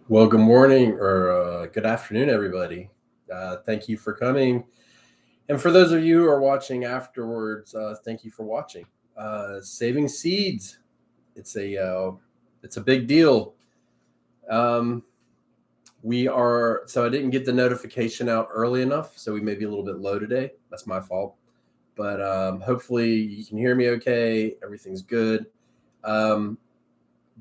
Well, good morning or good afternoon, everybody. Thank you for coming. And for those of you who are watching afterwards, thank you for watching. Saving seeds. It's a big deal. Um, we are so I didn't get the notification out early enough, so we may be a little bit low today. That's my fault. But hopefully you can hear me okay. Everything's good. Um,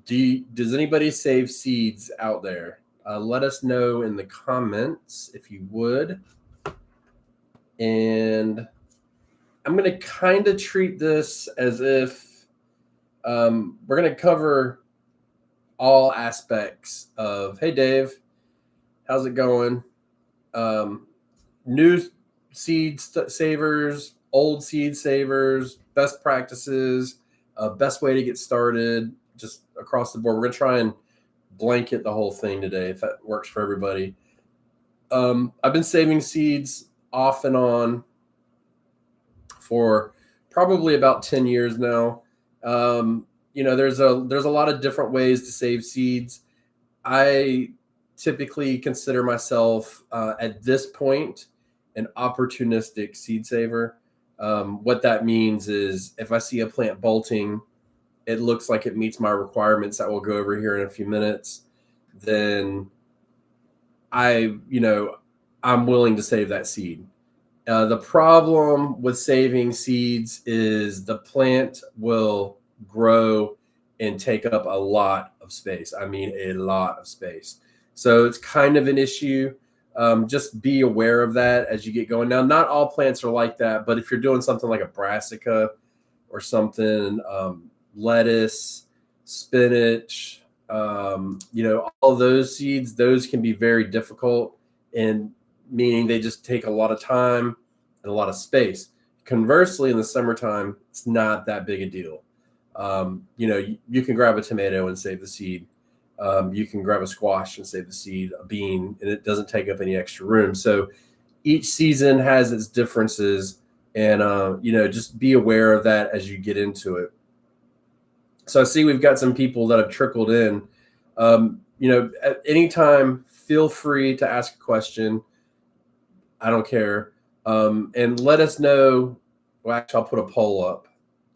does anybody save seeds out there? Let us know in the comments if you would. And I'm going to kind of treat this as if we're going to cover all aspects of, hey, Dave, how's it going? New seed savers, old seed savers, best practices, best way to get started, just across the board. We're going to try and blanket the whole thing today if that works for everybody. I've been saving seeds off and on for probably about 10 years now. There's a lot of different ways to save seeds. I typically consider myself at this point an opportunistic seed saver. What that means is if I see a plant bolting, it looks like it meets my requirements that we'll go over here in a few minutes, then I, you know, I'm willing to save that seed. The problem with saving seeds is the plant will grow and take up a lot of space. I mean, a lot of space. So it's kind of an issue. Just be aware of that as you get going. Now, not all plants are like that, but if you're doing something like a brassica or something, lettuce, spinach, all those seeds, those can be very difficult, and meaning they just take a lot of time and a lot of space. Conversely, in the summertime, it's not that big a deal. You can grab a tomato and save the seed. You can grab a squash and save the seed, a bean, and it doesn't take up any extra room. So each season has its differences, and just be aware of that as you get into it. So I see we've got some people that have trickled in. At any time, feel free to ask a question. I don't care. And let us know. Well, actually, I'll put a poll up.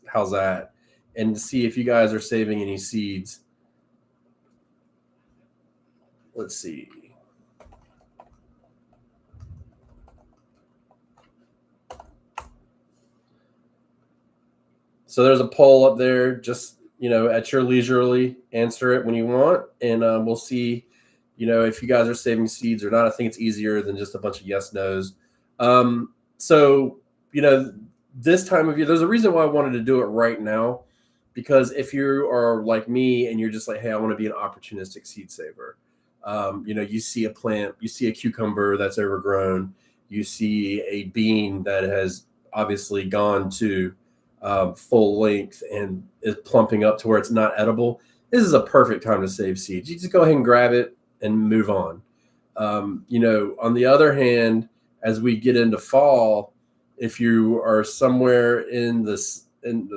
How's that? And see if you guys are saving any seeds. Let's see. So there's a poll up there. Just, at your leisurely, answer it when you want. And we'll see, if you guys are saving seeds or not. I think it's easier than just a bunch of yes, no's. So, this time of year, there's a reason why I wanted to do it right now, because if you are like me and you're just like, hey, I want to be an opportunistic seed saver. You see a plant, you see a cucumber that's overgrown, you see a bean that has obviously gone to full length and is plumping up to where it's not edible. This is a perfect time to save seeds. You just go ahead and grab it and move on. On the other hand, as we get into fall, if you are somewhere in the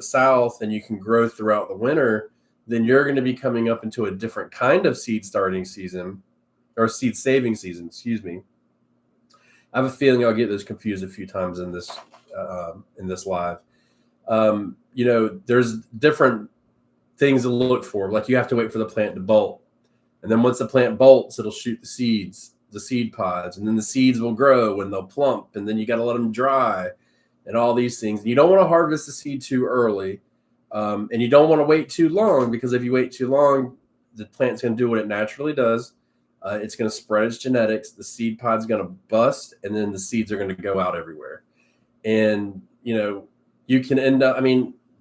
south and you can grow throughout the winter, then you're going to be coming up into a different kind of seed starting season, or seed saving season, excuse me. I have a feeling I'll get those confused a few times in this live. There's different things to look for. Like you have to wait for the plant to bolt, and then once the plant bolts, it'll shoot the seeds, the seed pods, and then the seeds will grow and they'll plump, and then you got to let them dry and all these things. You don't want to harvest the seed too early, and you don't want to wait too long, because if you wait too long, the plant's going to do what it naturally does. It's going to spread its genetics. The seed pod's going to bust, and then the seeds are going to go out everywhere. And, you can end up,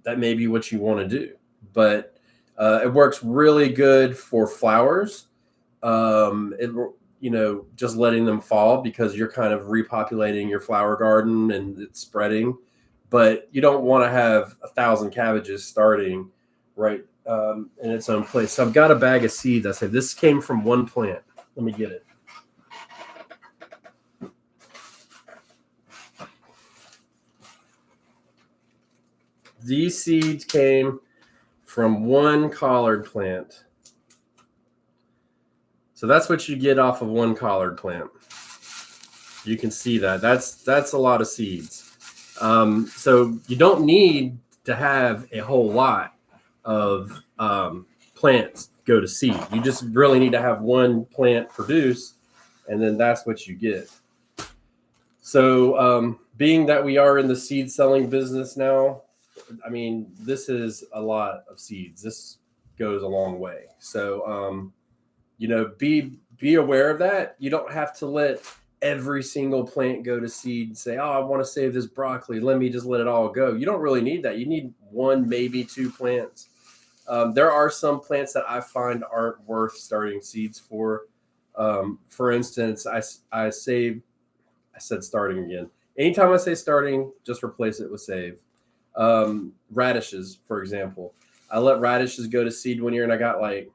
that may be what you want to do, but it works really good for flowers. Just letting them fall, because you're kind of repopulating your flower garden and it's spreading. But you don't want to have 1,000 cabbages starting right in its own place. So I've got a bag of seeds. I said, this came from one plant. Let me get it. These seeds came from one collard plant. So that's what you get off of one collard plant. You can see that. That's a lot of seeds. So you don't need to have a whole lot of plants go to seed. You just really need to have one plant produce, and then that's what you get. So being that we are in the seed selling business now, I mean, this is a lot of seeds. This goes a long way. So, be aware of that. You don't have to let every single plant go to seed and say, oh, I want to save this broccoli. Let me just let it all go. You don't really need that. You need one, maybe two plants. There are some plants that I find aren't worth starting seeds for. For instance, I said starting again. Anytime I say starting, just replace it with save. Radishes, for example. I let radishes go to seed one year, and I got like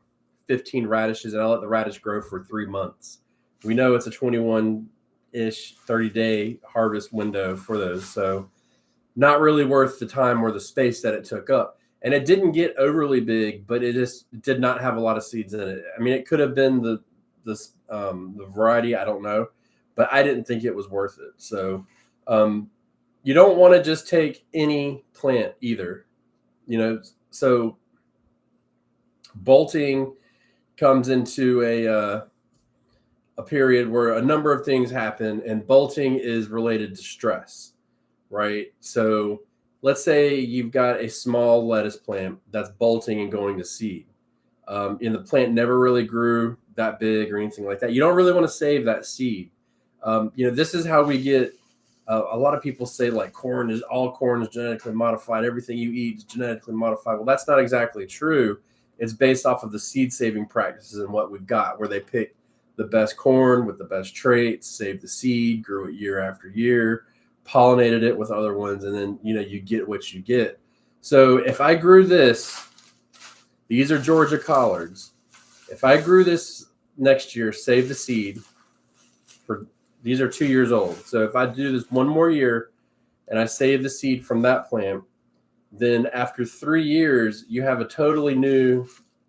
15 radishes, and I let the radish grow for 3 months. We know it's a 21-ish, 30-day harvest window for those. So not really worth the time or the space that it took up. And it didn't get overly big, but it just did not have a lot of seeds in it. I mean, it could have been the variety, I don't know, but I didn't think it was worth it. So you don't want to just take any plant either. So bolting comes into a period where a number of things happen, and bolting is related to stress, right? So let's say you've got a small lettuce plant that's bolting and going to seed, and the plant never really grew that big or anything like that. You don't really want to save that seed. This is how we get. A lot of people say like corn is genetically modified. Everything you eat is genetically modified. Well, that's not exactly true. It's based off of the seed saving practices and what we've got, where they pick the best corn with the best traits, saved the seed, grew it year after year, pollinated it with other ones, and then you get what you get. So if I grew this, these are Georgia collards. If I grew this next year, save the seed for. These are 2 years old. So if I do this one more year and I save the seed from that plant, then after 3 years, you have a totally new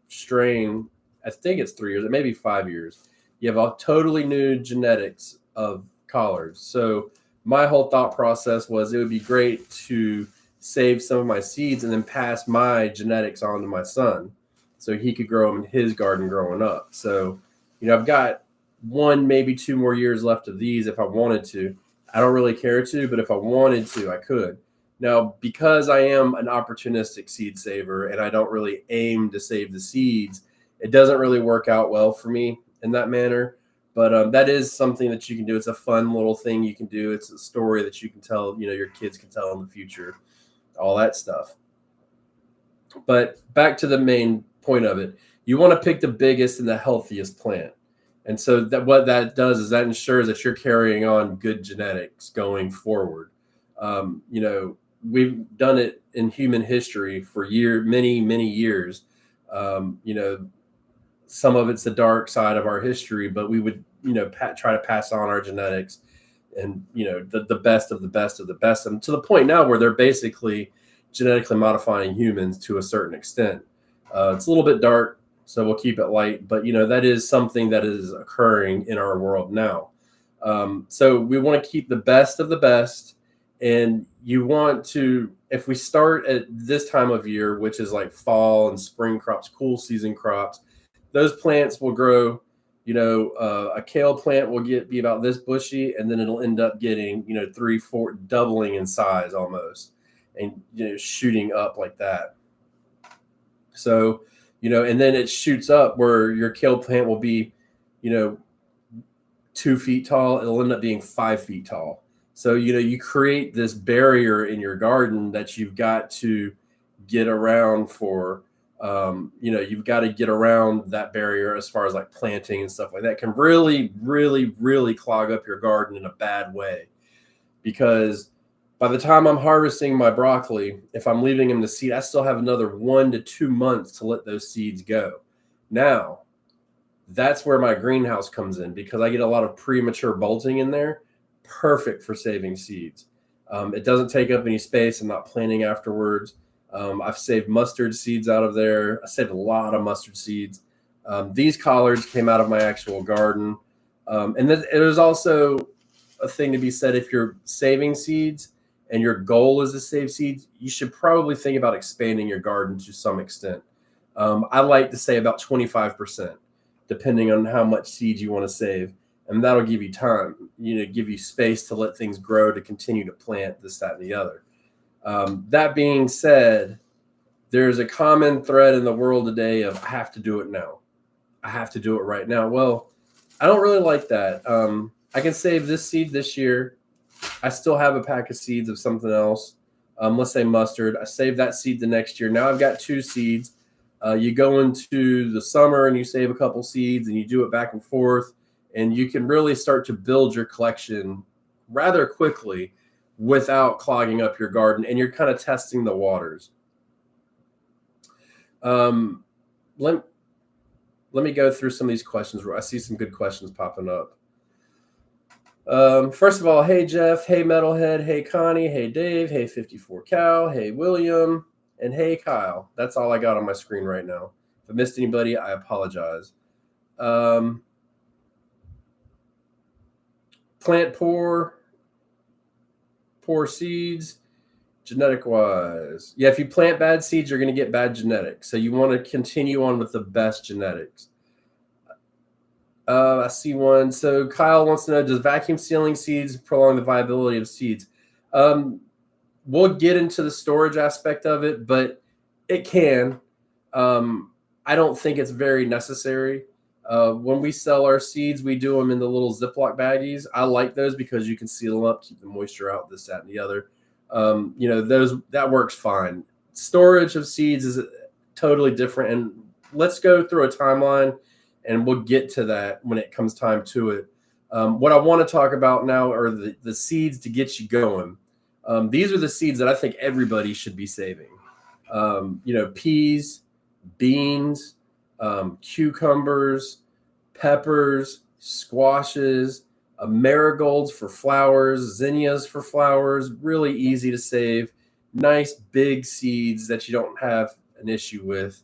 strain. I think it's 3 years, it may be 5 years. You have a totally new genetics of collards. So my whole thought process was it would be great to save some of my seeds and then pass my genetics on to my son so he could grow them in his garden growing up. So, I've got 1, maybe 2 more years left of these if I wanted to. I don't really care to, but if I wanted to, I could. Now, because I am an opportunistic seed saver and I don't really aim to save the seeds, it doesn't really work out well for me in that manner. But that is something that you can do. It's a fun little thing you can do. It's a story that you can tell, your kids can tell in the future, all that stuff. But back to the main point of it, you want to pick the biggest and the healthiest plant. And so what that does is that ensures that you're carrying on good genetics going forward. We've done it in human history for many, many years. Some of it's the dark side of our history, but we would, try to pass on our genetics and, the best of the best of the best. And to the point now where they're basically genetically modifying humans to a certain extent. It's a little bit dark, so we'll keep it light, but that is something that is occurring in our world now. So we want to keep the best of the best, and you want to, if we start at this time of year, which is like fall and spring crops, cool season crops, those plants will grow. A kale plant will be about this bushy, and then it'll end up getting 3, 4, doubling in size almost, and shooting up like that. So. And then it shoots up where your kale plant will be, 2 feet tall. It'll end up being 5 feet tall. So, you create this barrier in your garden that you've got to get around for, you've got to get around that barrier as far as like planting and stuff like that. It can really, really, really clog up your garden in a bad way, because by the time I'm harvesting my broccoli, if I'm leaving them to seed, I still have another 1 to 2 months to let those seeds go. Now, that's where my greenhouse comes in, because I get a lot of premature bolting in there. Perfect for saving seeds. It doesn't take up any space. I'm not planting afterwards. I've saved mustard seeds out of there. I saved a lot of mustard seeds. These collards came out of my actual garden. And then there's also a thing to be said. If you're saving seeds and your goal is to save seeds, you should probably think about expanding your garden to some extent. I like to say about 25%, depending on how much seed you want to save. And that'll give you time, give you space to let things grow, to continue to plant this, that, and the other. That being said, there's a common thread in the world today of I have to do it now. I have to do it right now. Well, I don't really like that. I can save this seed this year. I still have a pack of seeds of something else. Let's say mustard. I save that seed the next year. Now I've got 2 seeds. You go into the summer and you save a couple seeds and you do it back and forth. And you can really start to build your collection rather quickly without clogging up your garden. And you're kind of testing the waters. Let me go through some of these questions. I see some good questions popping up. First of all, hey, Jeff. Hey, Metalhead. Hey, Connie. Hey, Dave. Hey, 54 Cal. Hey, William. And hey, Kyle. That's all I got on my screen right now. If I missed anybody, I apologize. Plant poor seeds, genetic wise. Yeah, if you plant bad seeds, you're going to get bad genetics. So you want to continue on with the best genetics. I see one. So Kyle wants to know, does vacuum sealing seeds prolong the viability of seeds? We'll get into the storage aspect of it, but it can. I don't think it's very necessary. When we sell our seeds, we do them in the little Ziploc baggies. I like those because you can seal them up, keep the moisture out, this, that, and the other. That works fine. Storage of seeds is totally different. And let's go through a timeline and we'll get to that when it comes time to it. What I want to talk about now are the seeds to get you going. These are the seeds that I think everybody should be saving. Peas, beans, cucumbers, peppers, squashes, marigolds for flowers, zinnias for flowers. Really easy to save. Nice big seeds that you don't have an issue with.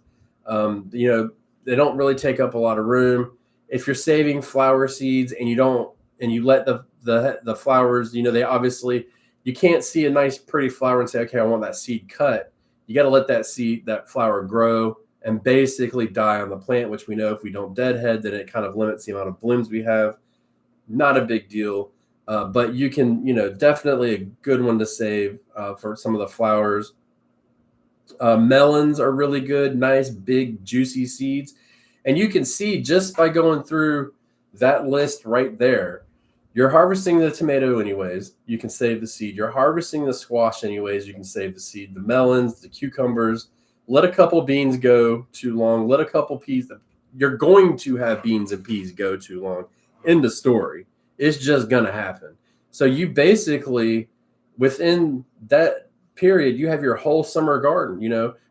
They don't really take up a lot of room. If you're saving flower seeds and you let the flowers, they obviously, you can't see a nice pretty flower and say, okay, I want that seed cut. You got to let that flower grow and basically die on the plant, which we know if we don't deadhead, then it kind of limits the amount of blooms we have. Not a big deal, but you can, definitely a good one to save for some of the flowers. Melons are really good, nice, big, juicy seeds. And you can see just by going through that list right there, you're harvesting the tomato anyways, you can save the seed. You're harvesting the squash anyways, you can save the seed. The melons, the cucumbers, let a couple beans go too long. Let a couple peas. You're going to have beans and peas go too long. End of story. It's just going to happen. So you basically, within that period, you have your whole summer garden.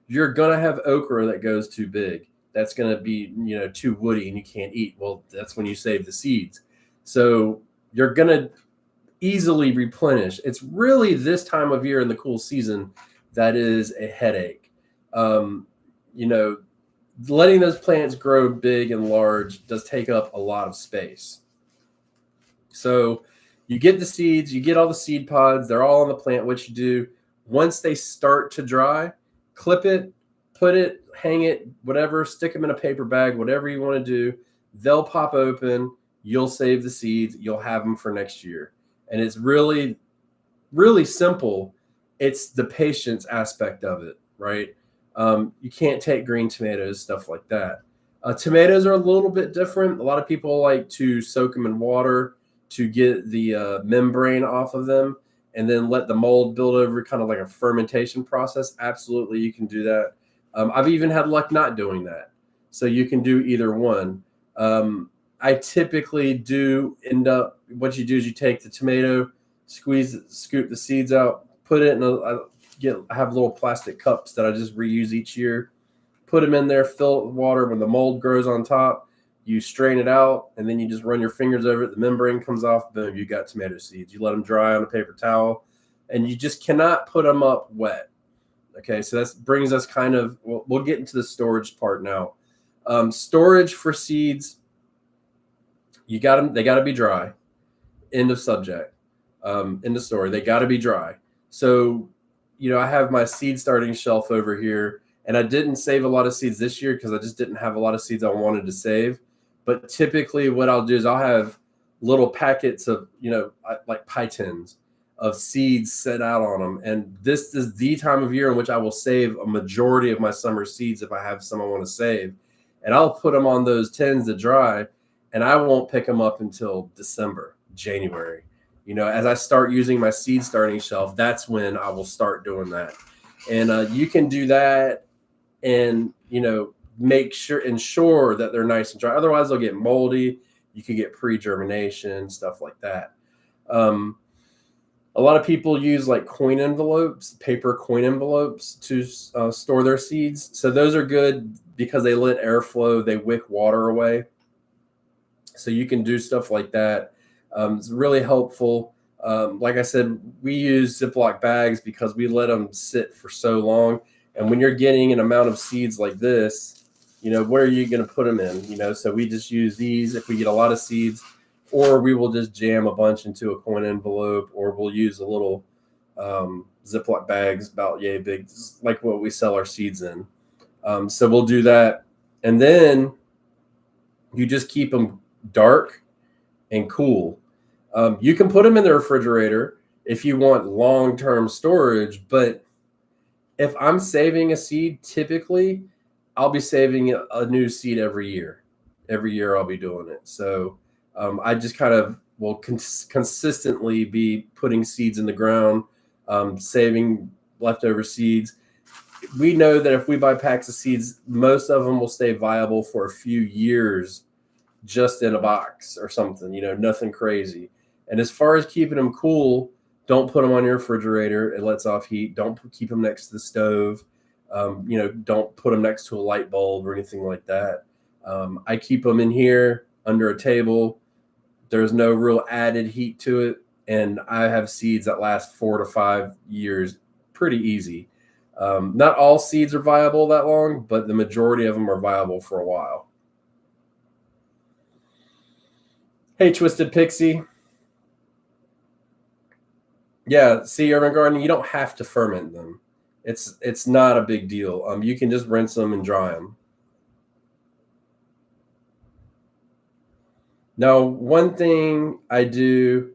You're going to have okra that goes too big. That's going to be, too woody and you can't eat. Well, that's when you save the seeds. So you're going to easily replenish. It's really this time of year in the cool season that is a headache. Letting those plants grow big and large does take up a lot of space. So you get the seeds, you get all the seed pods, they're all on the plant. What you do, once they start to dry, clip it, put it, hang it, whatever, stick them in a paper bag, whatever you want to do. They'll pop open. You'll save the seeds. You'll have them for next year. And it's really, really simple. It's the patience aspect of it, right? You can't take green tomatoes, stuff like that. Tomatoes are a little bit different. A lot of people like to soak them in water to get the membrane off of them and then let the mold build over, kind of like a fermentation process. Absolutely, you can do that. I've even had luck not doing that. So you can do either one. I typically do end up, what you do is you take the tomato, scoop the seeds out, put it in I have little plastic cups that I just reuse each year. Put them in there, fill it with water. When the mold grows on top, you strain it out, and then you just run your fingers over it. The membrane comes off. Boom, you got tomato seeds. You let them dry on a paper towel, and you just cannot put them up wet. Okay, so that brings us we'll get into the storage part now. Storage for seeds, they got to be dry. End of subject. In the store, they got to be dry. So, I have my seed starting shelf over here, and I didn't save a lot of seeds this year because I just didn't have a lot of seeds I wanted to save. But typically what I'll do is I'll have little packets of, like pie tins of seeds set out on them. And this is the time of year in which I will save a majority of my summer seeds if I have some I want to save. And I'll put them on those tins to dry, and I won't pick them up until December, January. As I start using my seed starting shelf, that's when I will start doing that. And you can do that and, ensure that they're nice and dry. Otherwise, they'll get moldy. You could get pre-germination, stuff like that. A lot of people use like coin envelopes, paper coin envelopes to store their seeds. So those are good because they let airflow, they wick water away. So you can do stuff like that. It's really helpful. Like I said, we use Ziploc bags because we let them sit for so long. And when you're getting an amount of seeds like this, where are you going to put them in? So we just use these if we get a lot of seeds, or we will just jam a bunch into a coin envelope, or we'll use a little Ziploc bags about yay big, like what we sell our seeds in. So we'll do that. And then you just keep them dark and cool. You can put them in the refrigerator if you want long-term storage, but if I'm saving a seed, typically I'll be saving a new seed every year. Every year I'll be doing it. So I just kind of will consistently be putting seeds in the ground, saving leftover seeds. We know that if we buy packs of seeds, most of them will stay viable for a few years just in a box or something, nothing crazy. And as far as keeping them cool, don't put them on your refrigerator. It lets off heat. Don't keep them next to the stove. Don't put them next to a light bulb or anything like that. I keep them in here under a table. There's no real added heat to it. And I have seeds that last 4 to 5 years pretty easy. Not all seeds are viable that long, but the majority of them are viable for a while. Hey, Twisted Pixie. Yeah, see, Urban Garden, you don't have to ferment them. It's not a big deal. You can just rinse them and dry them. Now, one thing I do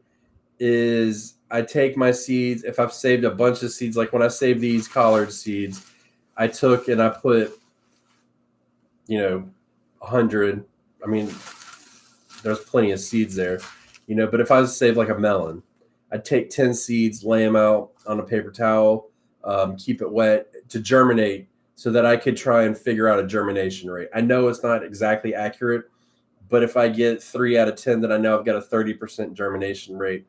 is I take my seeds. If I've saved a bunch of seeds, like when I saved these collard seeds, I took and I put, 100. I mean, there's plenty of seeds there, but if I save like a melon, I'd take 10 seeds, lay them out on a paper towel, keep it wet to germinate so that I could try and figure out a germination rate. I know it's not exactly accurate, but if I get 3 out of 10, then I know I've got a 30% germination rate.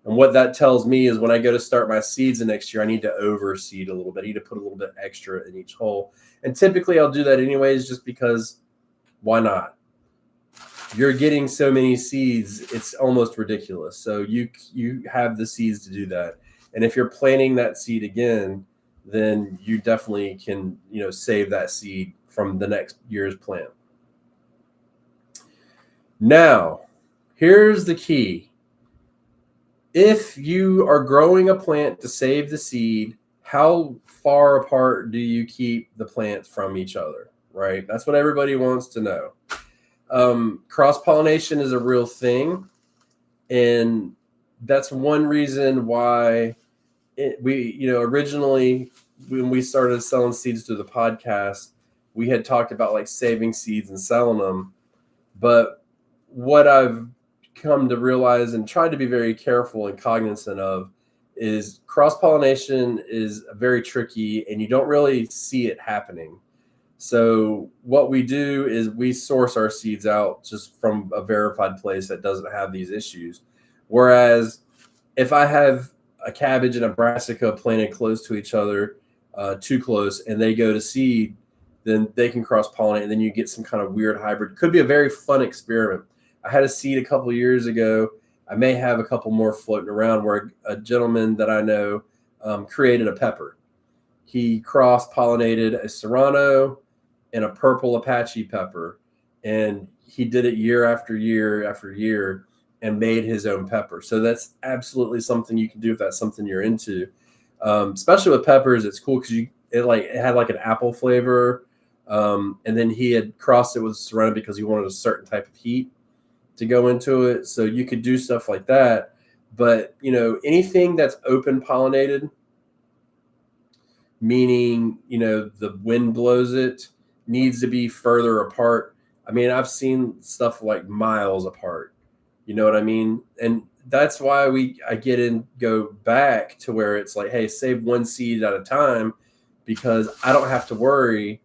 And what that tells me is when I go to start my seeds the next year, I need to overseed a little bit. I need to put a little bit extra in each hole. And typically I'll do that anyways, just because why not? You're getting so many seeds, it's almost ridiculous. So you have the seeds to do that. And if you're planting that seed again, then you definitely can, save that seed from the next year's plant. Now, here's the key. If you are growing a plant to save the seed, how far apart do you keep the plants from each other, right? That's what everybody wants to know. Cross-pollination is a real thing, and that's one reason why originally when we started selling seeds through the podcast, we had talked about like saving seeds and selling them. But what I've come to realize and tried to be very careful and cognizant of is cross-pollination is very tricky and you don't really see it happening. So what we do is we source our seeds out just from a verified place that doesn't have these issues. Whereas if I have a cabbage and a brassica planted close to each other, too close, and they go to seed, then they can cross-pollinate, and then you get some kind of weird hybrid. Could be a very fun experiment. I had a seed a couple of years ago. I may have a couple more floating around where a gentleman that I know created a pepper. He cross-pollinated a serrano and a purple Apache pepper, and he did it year after year after year and made his own pepper. So that's absolutely something you can do if that's something you're into. Especially with peppers, it's cool because it had like an apple flavor, and then he had crossed it with serrano because he wanted a certain type of heat to go into it. So you could do stuff like that. But anything that's open pollinated, meaning the wind blows it, needs to be further apart. I mean, I've seen stuff like miles apart. You know what I mean? And that's why I go back to where it's like, hey, save one seed at a time, because I don't have to worry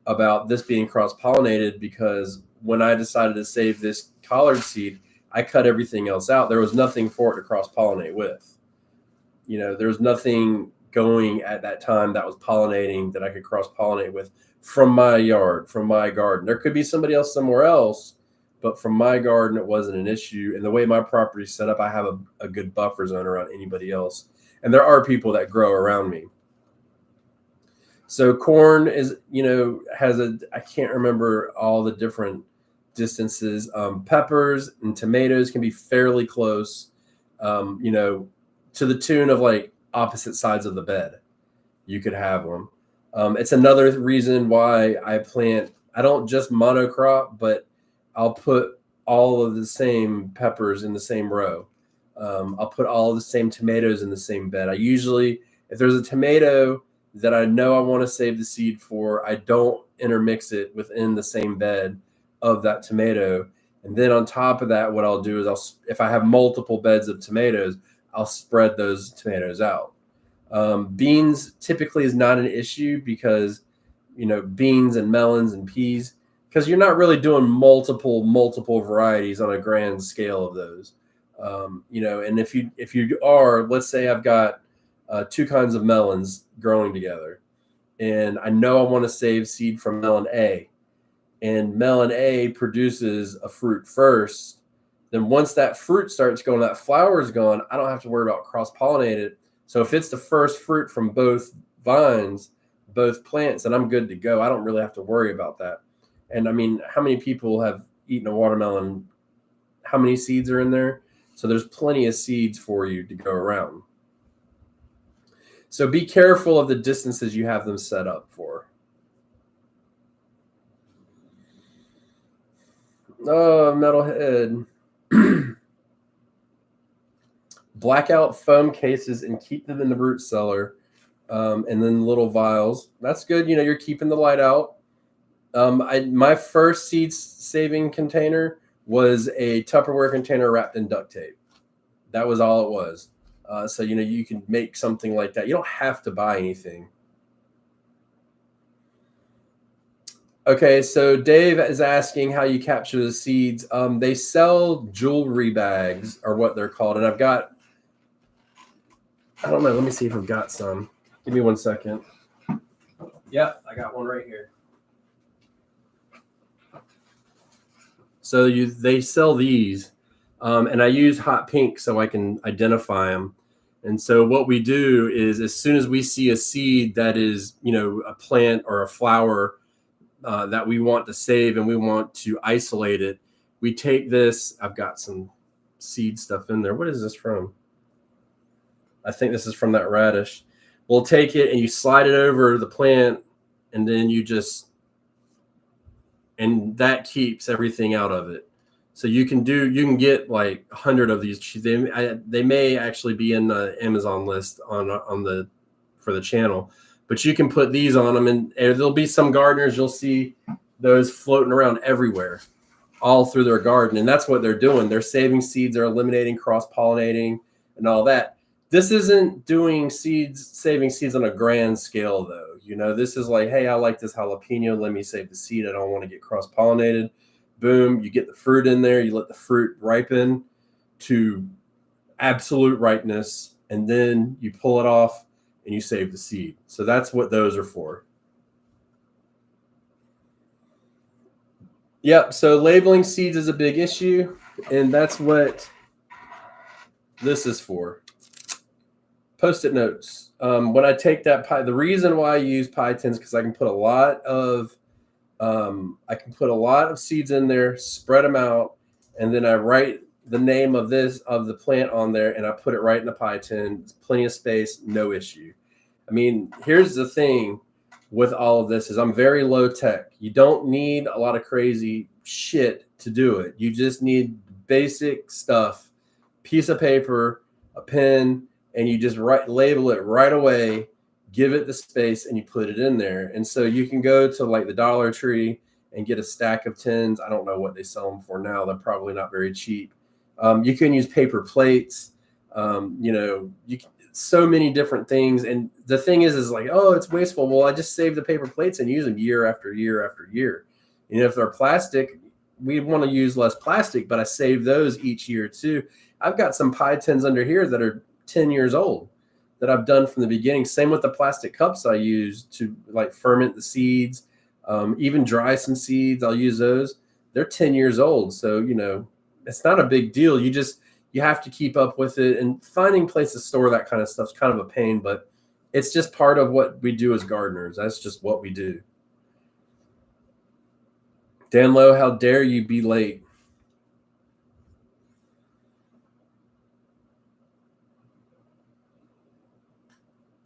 about this being cross-pollinated, because when I decided to save this collard seed, I cut everything else out. There was nothing for it to cross-pollinate with. There was nothing going at that time that was pollinating that I could cross-pollinate with from my yard, from my garden. There could be somebody else somewhere else, but from my garden, it wasn't an issue. And the way my property's set up, I have a good buffer zone around anybody else. And there are people that grow around me. So corn is, I can't remember all the different distances. Peppers and tomatoes can be fairly close, to the tune of like opposite sides of the bed. You could have them. It's another reason why I don't just monocrop, but I'll put all of the same peppers in the same row. I'll put all of the same tomatoes in the same bed. I usually, if there's a tomato that I know I want to save the seed for, I don't intermix it within the same bed of that tomato. And then on top of that, what I'll do is if I have multiple beds of tomatoes, I'll spread those tomatoes out. Beans typically is not an issue because, beans and melons and peas, because you're not really doing multiple varieties on a grand scale of those. And if you are, let's say I've got two kinds of melons growing together, and I know I want to save seed from melon A, and melon A produces a fruit first. Then once that fruit starts going, that flower is gone, I don't have to worry about cross-pollinated. So if it's the first fruit from both vines, both plants, then I'm good to go. I don't really have to worry about that. And I mean, how many people have eaten a watermelon? How many seeds are in there? So there's plenty of seeds for you to go around. So be careful of the distances you have them set up for. Oh, metalhead. Blackout foam cases and keep them in the root cellar, and then little vials. That's good. You're keeping the light out. My first seed saving container was a Tupperware container wrapped in duct tape. That was all it was. So you can make something like that. You don't have to buy anything. Okay, so Dave is asking how you capture the seeds. They sell jewelry bags, or what they're called, and I don't know. Let me see if I've got some. Give me 1 second. Yep, I got one right here. So they sell these, and I use hot pink so I can identify them. And so what we do is, as soon as we see a seed that is, a plant or a flower that we want to save and we want to isolate it, we take this. I've got some seed stuff in there. What is this from? I think this is from that radish. We'll take it and you slide it over the plant, and then and that keeps everything out of it. So you can get like 100 of these. They may actually be in the Amazon list for the channel, but you can put these on them, and there'll be some gardeners, you'll see those floating around everywhere, all through their garden. And that's what they're doing. They're saving seeds, they're eliminating cross-pollinating and all that. This isn't saving seeds on a grand scale though. This is like, hey, I like this jalapeno. Let me save the seed. I don't want to get cross-pollinated. Boom, you get the fruit in there. You let the fruit ripen to absolute ripeness, and then you pull it off and you save the seed. So that's what those are for. Yep, so labeling seeds is a big issue, and that's what this is for. Post-it notes. When I take that pie, the reason why I use pie tins, because I can put a lot of I can put a lot of seeds in there, spread them out, and then I write the name of the plant on there, and I put it right in the pie tin. Plenty of space, no issue. I mean, here's the thing with all of this is I'm very low tech. You don't need a lot of crazy shit to do it. You just need basic stuff, piece of paper, a pen, and you just label it right away, give it the space, and you put it in there. And so you can go to like the Dollar Tree and get a stack of tins. I don't know what they sell them for now. They're probably not very cheap. You can use paper plates. You can, so many different things. And the thing is like, oh, it's wasteful. Well, I just save the paper plates and use them year after year after year. And if they're plastic, we want to use less plastic, but I save those each year too. I've got some pie tins under here that are 10 years old that I've done from the beginning. Same with the plastic cups I use to like ferment the seeds, even dry some seeds. I'll use those. They're 10 years old. So, it's not a big deal. You have to keep up with it, and finding places to store that kind of stuff is kind of a pain, but it's just part of what we do as gardeners. That's just what we do. Dan Lowe, how dare you be late?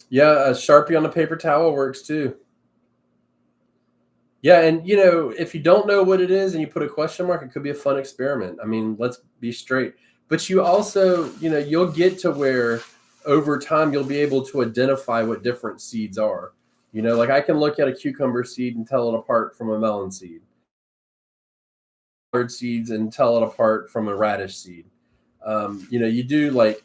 Yeah, a Sharpie on a paper towel works too. Yeah, and if you don't know what it is and you put a question mark, it could be a fun experiment. I mean, let's be straight. But you also, you'll get to where over time you'll be able to identify what different seeds are. Like I can look at a cucumber seed and tell it apart from a melon seed, seeds and tell it apart from a radish seed. You do like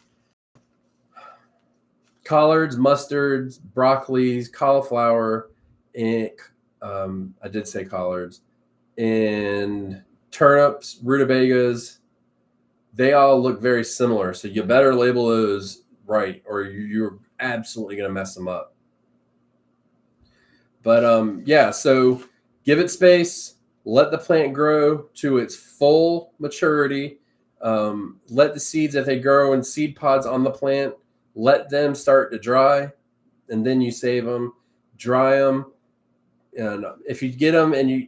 collards, mustards, broccolis, cauliflower, and I did say collards, and turnips, rutabagas. They all look very similar. So you better label those right, or you're absolutely going to mess them up. But yeah, so give it space, let the plant grow to its full maturity. Let the seeds, if they grow in seed pods on the plant, let them start to dry, and then you save them, dry them. And if you get them and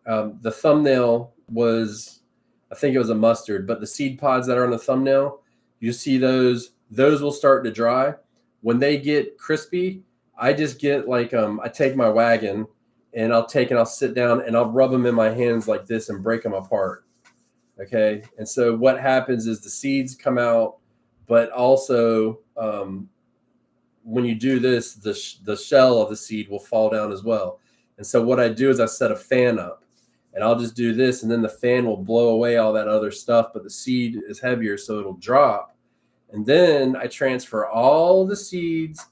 the thumbnail was, I think it was a mustard, but the seed pods that are on the thumbnail, you see those will start to dry. When they get crispy, I just get like, I take my wagon and I'll sit down and I'll rub them in my hands like this and break them apart. Okay. And so what happens is the seeds come out, but also, when you do this, the shell of the seed will fall down as well. And so what I do is I set a fan up, and I'll just do this, and then the fan will blow away all that other stuff, but the seed is heavier, so it'll drop. And then I transfer all the seeds,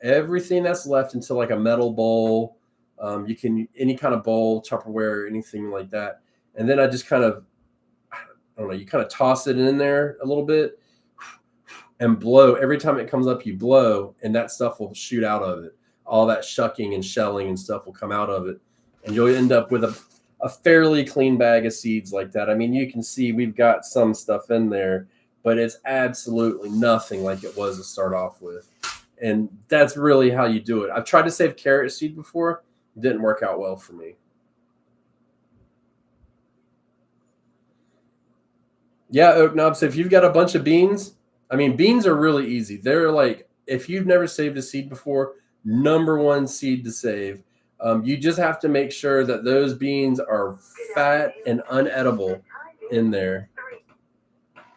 everything that's left, into like a metal bowl. You can, any kind of bowl, Tupperware, anything like that. And then I just kind of, I don't know, you kind of toss it in there a little bit and blow. Every time it comes up, you blow, and that stuff will shoot out of it. All that shucking and shelling and stuff will come out of it, and you'll end up with a fairly clean bag of seeds like that. I mean, you can see we've got some stuff in there, but it's absolutely nothing like it was to start off with. And that's really how you do it. I've tried to save carrot seed before. It didn't work out well for me. Yeah, Oak Knob. So if you've got a bunch of beans, I mean, beans are really easy. They're like, if you've never saved a seed before, number one seed to save. You just have to make sure that those beans are fat and unedible in there.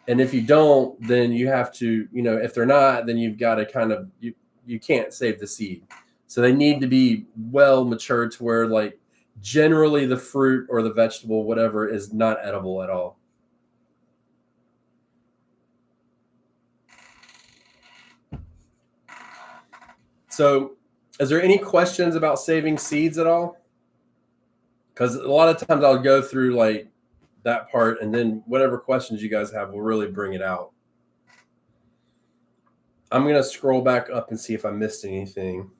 And if you don't, then you have to, if they're not, then you've got to kind of, you can't save the seed. So they need to be well matured to where like generally the fruit or the vegetable, whatever, is not edible at all. So is there any questions about saving seeds at all? Because a lot of times I'll go through like that part, and then whatever questions you guys have will really bring it out. I'm going to scroll back up and see if I missed anything.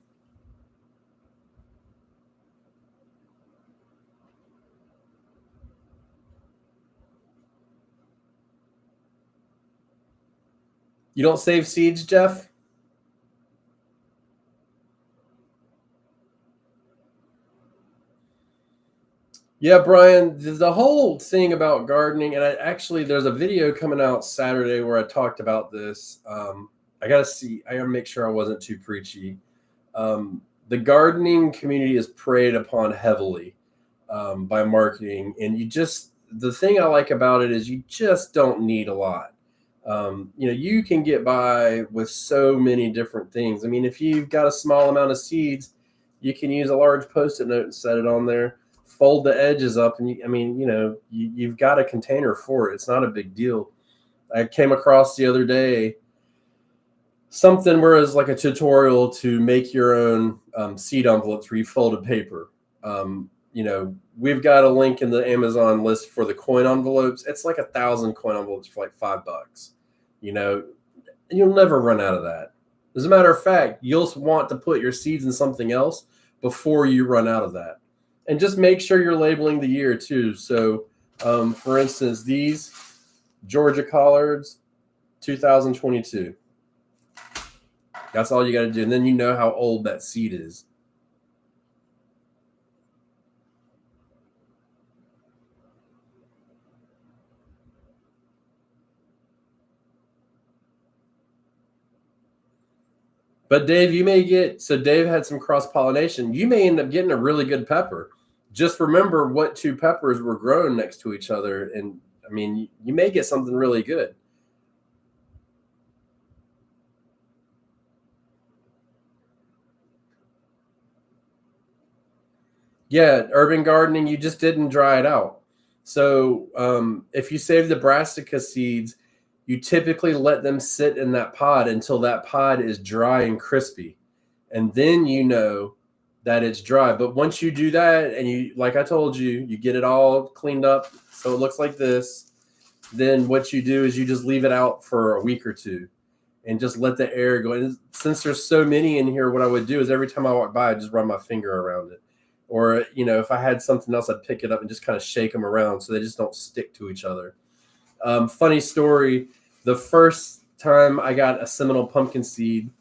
You don't save seeds, Jeff? Yeah, Brian, the whole thing about gardening, and there's a video coming out Saturday where I talked about this. I gotta make sure I wasn't too preachy. The gardening community is preyed upon heavily by marketing, and the thing I like about it is you just don't need a lot. You can get by with so many different things. I mean, if you've got a small amount of seeds, you can use a large post-it note and set it on there, fold the edges up, and you've got a container for it. It's not a big deal. I came across the other day something where it's like a tutorial to make your own seed envelopes where you folded paper. We've got a link in the Amazon list for the coin envelopes. It's like 1,000 coin envelopes for like $5. You know, you'll never run out of that. As a matter of fact, you'll want to put your seeds in something else before you run out of that. And just make sure you're labeling the year too. So, for instance, these Georgia collards, 2022. That's all you got to do. And then you know how old that seed is. But Dave, Dave had some cross pollination. You may end up getting a really good pepper. Just remember what two peppers were grown next to each other. And I mean, you may get something really good. Yeah, urban gardening, you just didn't dry it out. So if you save the brassica seeds, you typically let them sit in that pod until that pod is dry and crispy. And then you know that it's dry. But once you do that and like I told you, you get it all cleaned up so it looks like this, then what you do is you just leave it out for a week or two and just let the air go. And since there's so many in here, what I would do is every time I walk by, I just run my finger around it. Or, if I had something else, I'd pick it up and just kind of shake them around so they just don't stick to each other. Funny story, the first time I got a Seminole pumpkin seed,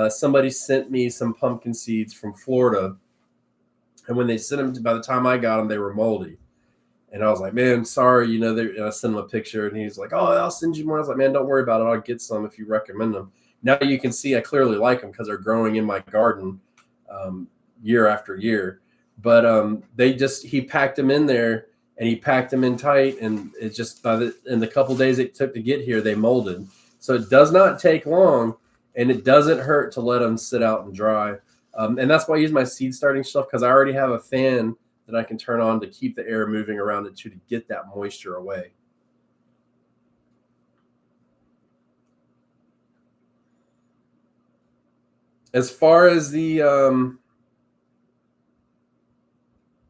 somebody sent me some pumpkin seeds from Florida. And when they sent them, by the time I got them, they were moldy. And I was like, man, sorry, and I sent him a picture and he's like, oh, I'll send you more. I was like, man, don't worry about it. I'll get some if you recommend them. Now you can see I clearly like them because they're growing in my garden year after year. But he packed them in there and he packed them in tight. And it just, in the couple days it took to get here, they molded. So it does not take long and it doesn't hurt to let them sit out and dry. And that's why I use my seed starting shelf, because I already have a fan that I can turn on to keep the air moving around it to get that moisture away. As far as the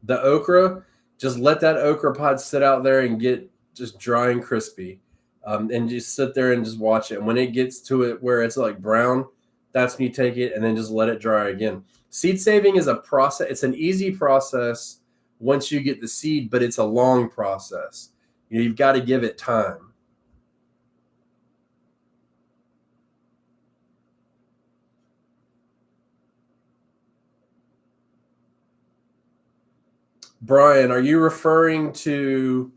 okra, just let that okra pod sit out there and get just dry and crispy, and just sit there and just watch it. And when it gets to it where it's like brown, that's when you take it and then just let it dry again. Seed saving is a process. It's an easy process once you get the seed, but it's a long process. You've got to give it time. Brian, are you referring to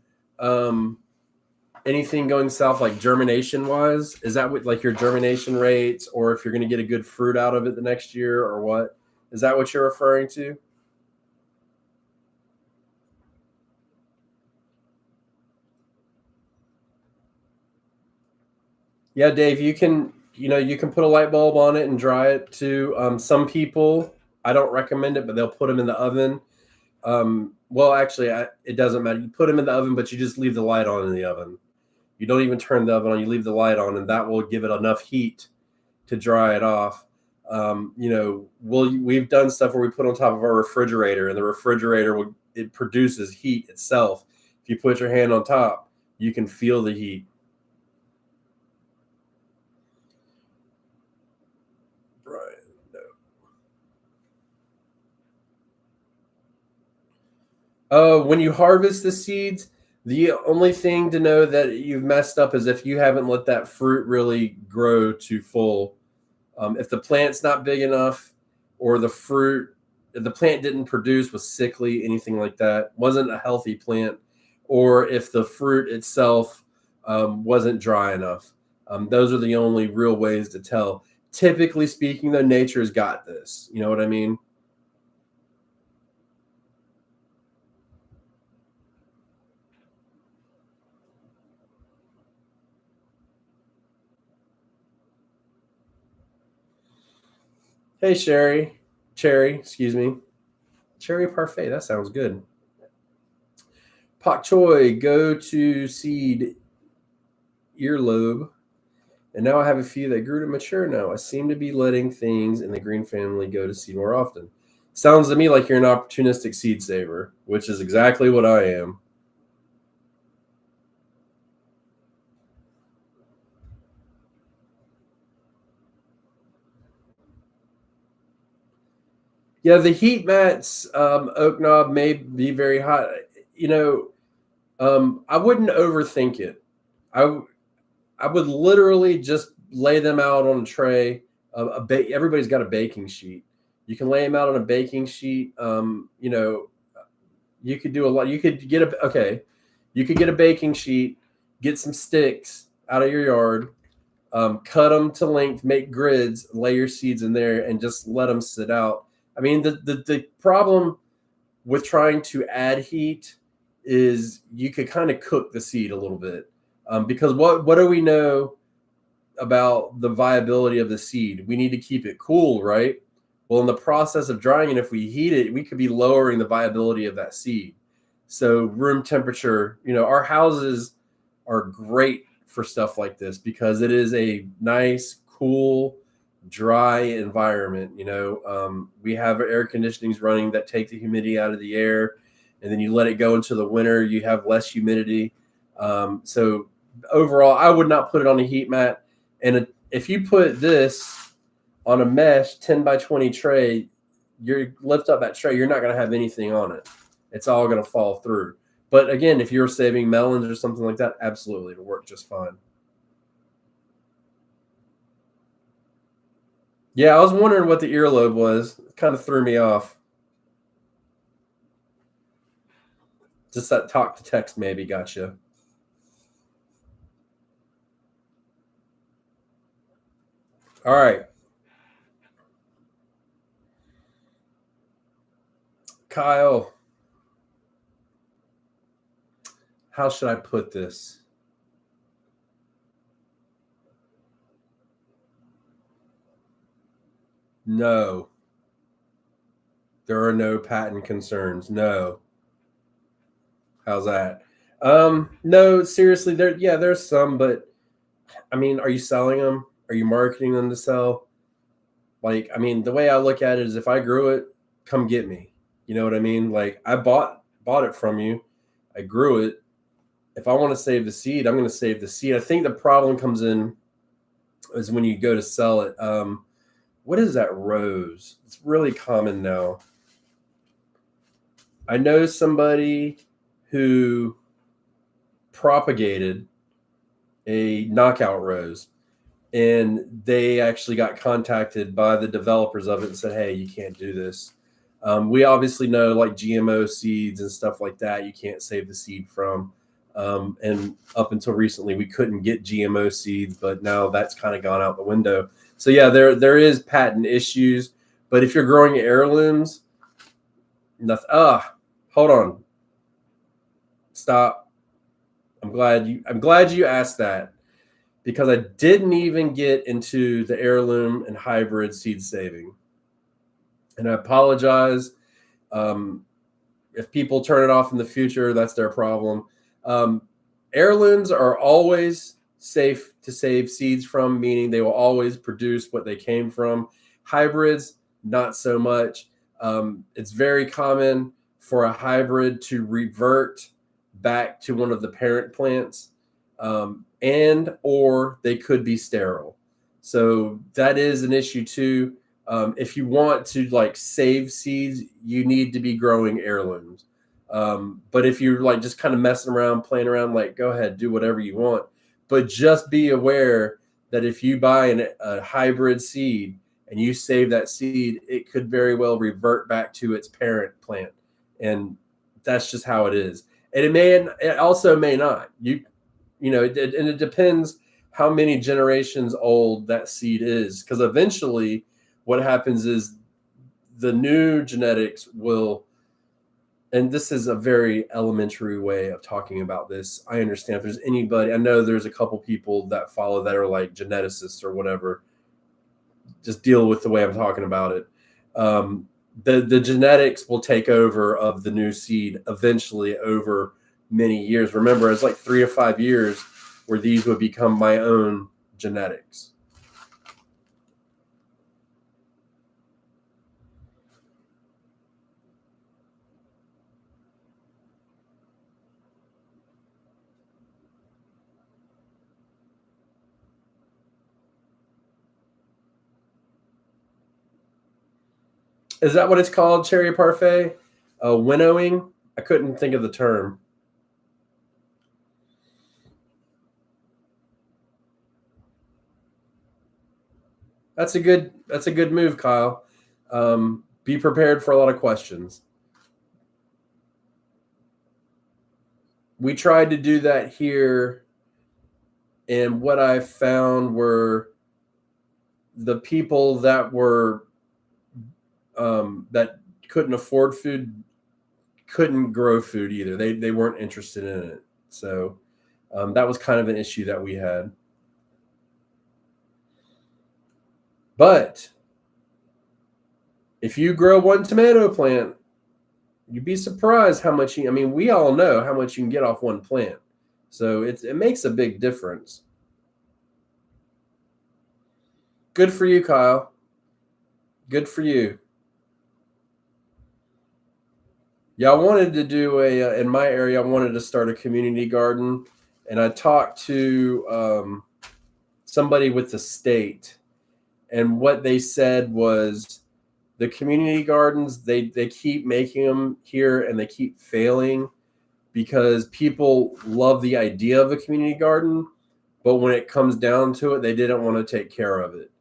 anything going south, like germination wise? Is that what, like, your germination rates, or if you're going to get a good fruit out of it the next year, or what? Is that what you're referring to? Yeah, Dave, you can put a light bulb on it and dry it too. Some people, I don't recommend it, but they'll put them in the oven. Well, actually, it doesn't matter. You put them in the oven, but you just leave the light on in the oven. You don't even turn the oven on. You leave the light on, and that will give it enough heat to dry it off. We've done stuff where we put on top of our refrigerator, and the refrigerator it produces heat itself. If you put your hand on top, you can feel the heat. Right. When you harvest the seeds, the only thing to know that you've messed up is if you haven't let that fruit really grow to full. If the plant's not big enough or the fruit the plant didn't produce, was sickly, anything like that, wasn't a healthy plant, or if the fruit itself wasn't dry enough. Those are the only real ways to tell. Typically speaking, though, nature's got this. You know what I mean? Hey, Cherry, excuse me. Cherry parfait, that sounds good. Pak choy, go to seed earlobe. And now I have a few that grew to mature now. I seem to be letting things in the green family go to seed more often. Sounds to me like you're an opportunistic seed saver, which is exactly what I am. Yeah, the heat mats, oak knob may be very hot. You know, I wouldn't overthink it. I I would literally just lay them out on a tray. Everybody's got a baking sheet. You can lay them out on a baking sheet. You could do a lot. You could get a okay. You could get a baking sheet, get some sticks out of your yard, cut them to length, make grids, lay your seeds in there, and just let them sit out. I mean, the problem with trying to add heat is you could kind of cook the seed a little bit, because what do we know about the viability of the seed? We need to keep it cool, right? Well, in the process of drying it, if we heat it, we could be lowering the viability of that seed. So room temperature, our houses are great for stuff like this because it is a nice, cool, dry environment. We have air conditionings running that take the humidity out of the air, and then you let it go into the winter, you have less humidity. So overall, I would not put it on a heat mat. And if you put this on a mesh 10 by 20 tray, you lift up that tray, you're not going to have anything on it. It's all going to fall through. But again, if you're saving melons or something like that, absolutely, it'll work just fine. Yeah, I was wondering what the earlobe was. It kind of threw me off. Just that talk to text maybe got you. All right. Kyle, how should I put this? No, there are no patent concerns. No. How's that? No, seriously, there's some, but I mean, are you selling them? Are you marketing them to sell? Like, I mean, the way I look at it is if I grew it, come get me. You know what I mean? Like I bought it from you. I grew it. If I want to save the seed, I'm going to save the seed. I think the problem comes in is when you go to sell it. What is that rose? It's really common now. I know somebody who propagated a knockout rose, and they actually got contacted by the developers of it and said, hey, you can't do this. We obviously know like GMO seeds and stuff like that, you can't save the seed from. And up until recently, we couldn't get GMO seeds, but now that's kind of gone out the window. So yeah, there is patent issues, but if you're growing heirlooms, nothing. Hold on, stop. I'm glad you asked that, because I didn't even get into the heirloom and hybrid seed saving. And I apologize. If people turn it off in the future, that's their problem. Heirlooms are always safe to save seeds from, meaning they will always produce what they came from. Hybrids, not so much. It's very common for a hybrid to revert back to one of the parent plants, and or they could be sterile. So that is an issue too. If you want to like save seeds, you need to be growing heirlooms. But if you're like just kind of messing around, playing around, like go ahead, do whatever you want. But just be aware that if you buy a hybrid seed, and you save that seed, it could very well revert back to its parent plant. And that's just how it is. And it also may not. And it depends how many generations old that seed is, because eventually what happens is the new genetics will, and this is a very elementary way of talking about this. I understand if there's anybody, I know there's a couple people that follow that are like geneticists or whatever, just deal with the way I'm talking about it. The genetics will take over of the new seed eventually over many years. Remember, it's like 3 or 5 years where these would become my own genetics. Is that what it's called, cherry parfait? Winnowing? I couldn't think of the term. That's a good move, Kyle. Be prepared for a lot of questions. We tried to do that here, and what I found were the people that were that couldn't afford food couldn't grow food either. They weren't interested in it. So that was kind of an issue that we had. But if you grow one tomato plant, you'd be surprised how much I mean, we all know how much you can get off one plant. So it makes a big difference. Good for you, Kyle. Good for you. Yeah, I wanted to do in my area, I wanted to start a community garden. And I talked to somebody with the state. And what they said was the community gardens, they keep making them here and they keep failing because people love the idea of a community garden, but when it comes down to it, they didn't want to take care of it.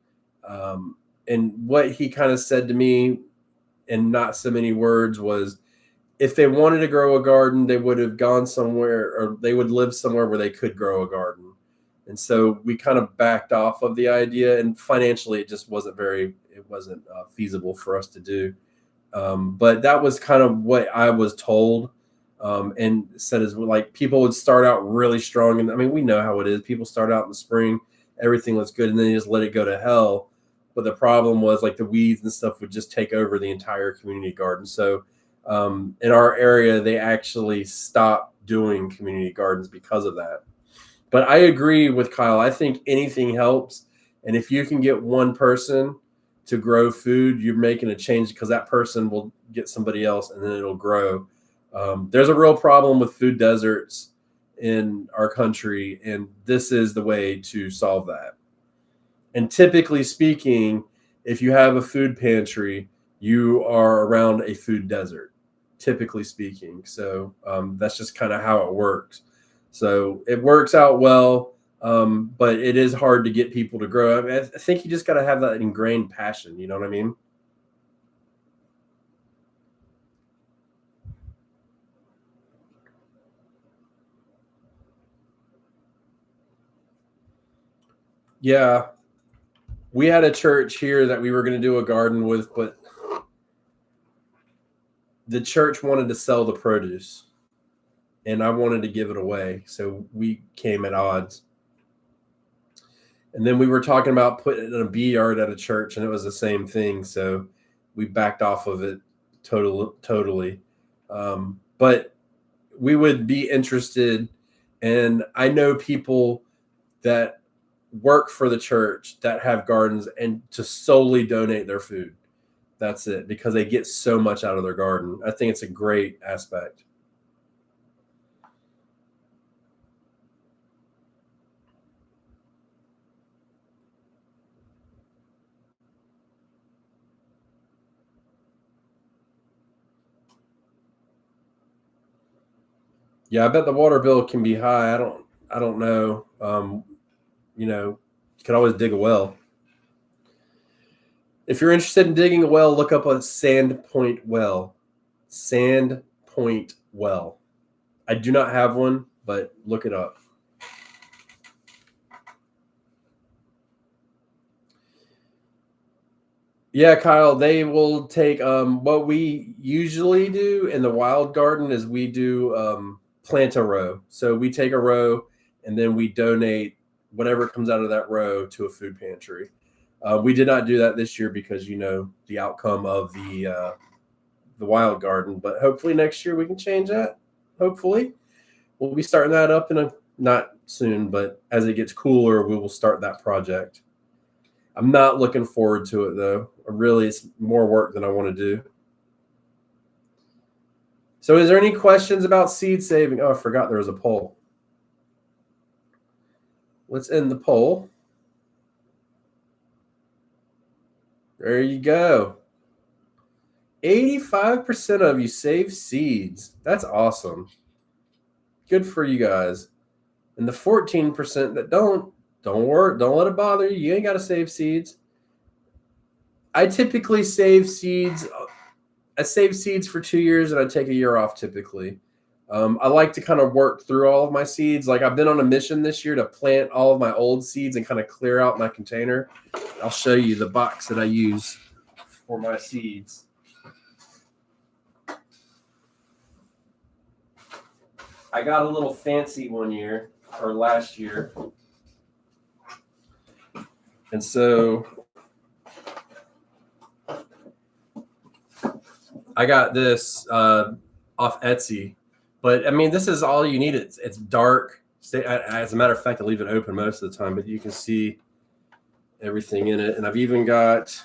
And what he kind of said to me in not so many words was, if they wanted to grow a garden, they would have gone somewhere, or they would live somewhere where they could grow a garden. And so we kind of backed off of the idea, and financially it just wasn't feasible for us to do. But that was kind of what I was told, and said is like people would start out really strong. And I mean, we know how it is. People start out in the spring, everything looks good, and then you just let it go to hell. But the problem was like the weeds and stuff would just take over the entire community garden. So in our area, they actually stopped doing community gardens because of that. But I agree with Kyle. I think anything helps. And if you can get one person to grow food, you're making a change because that person will get somebody else and then it'll grow. There's a real problem with food deserts in our country, and this is the way to solve that. And typically speaking, if you have a food pantry, you are around a food desert, typically speaking. So that's just kind of how it works. So it works out well, but it is hard to get people to grow. I mean, I think you just got to have that ingrained passion. You know what I mean? Yeah. We had a church here that we were going to do a garden with, but the church wanted to sell the produce and I wanted to give it away. So we came at odds. And then we were talking about putting in a bee yard at a church, and it was the same thing. So we backed off of it totally. But we would be interested. And I know people that work for the church that have gardens and to solely donate their food. That's it, because they get so much out of their garden. I think it's a great aspect. Yeah, I bet the water bill can be high. I don't know. You could always dig a well. If you're interested in digging a well, look up a sand point well. Sand point well. I do not have one, but look it up. Yeah, Kyle, they will take what we usually do in the wild garden is we do plant a row. So we take a row and then we donate whatever comes out of that row to a food pantry. We did not do that this year because the outcome of the wild garden, but hopefully next year we can change that. Hopefully. We'll be starting that up not soon, but as it gets cooler, we will start that project. I'm not looking forward to it though. Really, it's more work than I want to do. So is there any questions about seed saving? Oh, I forgot there was a poll. Let's end the poll. There you go. 85% of you save seeds. That's awesome. Good for you guys. And the 14% that don't worry, don't let it bother you. You ain't got to save seeds. I typically save seeds. I save seeds for 2 years and I take a year off typically. I like to kind of work through all of my seeds. Like I've been on a mission this year to plant all of my old seeds and kind of clear out my container. I'll show you the box that I use for my seeds. I got a little fancy one year or last year. And so I got this off Etsy. But I mean, this is all you need. It's dark. As a matter of fact, I leave it open most of the time, but you can see everything in it. And I've even got,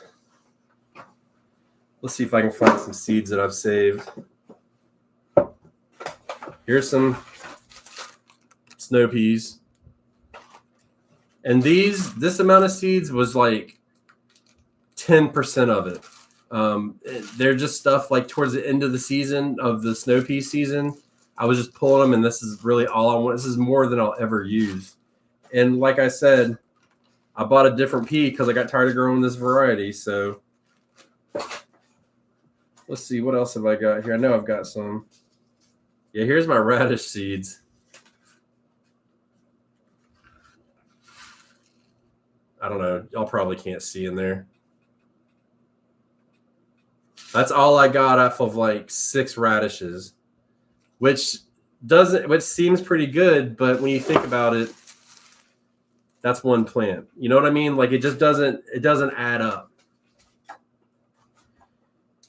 let's see if I can find some seeds that I've saved. Here's some snow peas. And this amount of seeds was like 10% of it. They're just stuff like towards the end of the season of the snow pea season. I was just pulling them, and this is really all I want. This is more than I'll ever use. And like I said, I bought a different pea because I got tired of growing this variety. So let's see, what else have I got here? I know I've got some. Yeah, here's my radish seeds. I don't know. Y'all probably can't see in there. That's all I got off of like 6 radishes, which seems pretty good, but when you think about it, that's one plant. You know what I mean? Like it doesn't add up.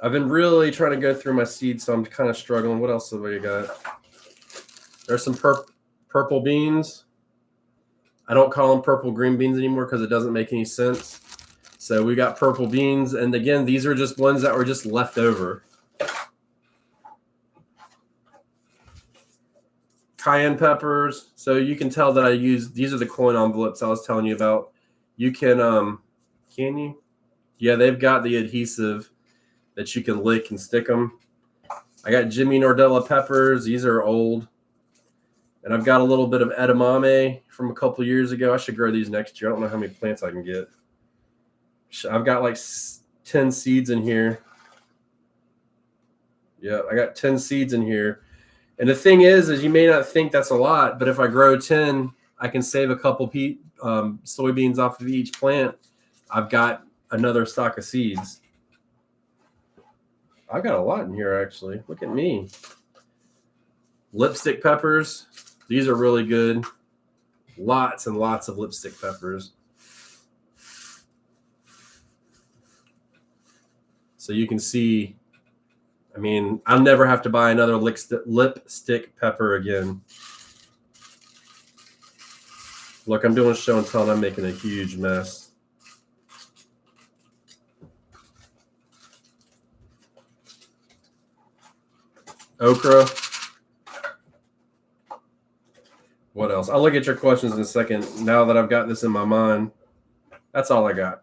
I've been really trying to go through my seeds, so I'm kind of struggling. What else have we got? There's some purple beans. I don't call them purple green beans anymore because it doesn't make any sense. So we got purple beans. And again, these are just ones that were just left over. Cayenne peppers. So you can tell that these are the coin envelopes I was telling you about. You can you? Yeah, they've got the adhesive that you can lick and stick them. I got Jimmy Nordella peppers. These are old. And I've got a little bit of edamame from a couple years ago. I should grow these next year. I don't know how many plants I can get. I've got like 10 seeds in here. Yeah, I got 10 seeds in here. And the thing is you may not think that's a lot, but if I grow 10, I can save a couple soybeans off of each plant. I've got another stock of seeds. I've got a lot in here, actually. Look at me. Lipstick peppers. These are really good. Lots and lots of lipstick peppers. So you can see, I mean, I'll never have to buy another lipstick pepper again. Look, I'm doing show and tell, and I'm making a huge mess. Okra. What else? I'll look at your questions in a second. Now that I've got this in my mind, that's all I got.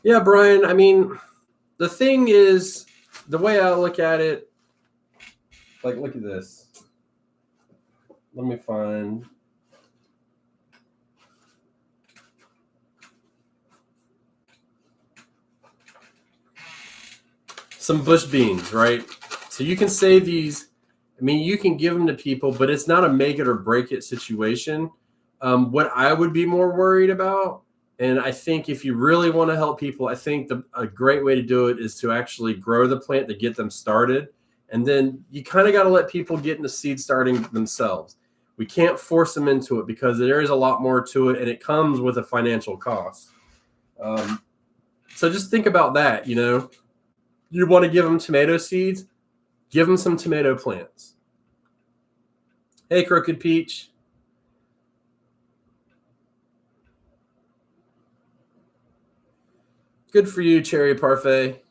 Yeah, Brian. I mean, the thing is, the way I look at it, like, look at this. Let me find. Some bush beans, right? So you can save these. I mean, you can give them to people, but it's not a make it or break it situation. What I would be more worried about, and I think if you really want to help people, I think a great way to do it is to actually grow the plant to get them started. And then you kind of got to let people get into seed starting themselves. We can't force them into it because there is a lot more to it, and it comes with a financial cost. Um, so just think about that. You want to give them tomato seeds, give them some tomato plants. Hey, Crooked Peach. Good for you, Cherry Parfait.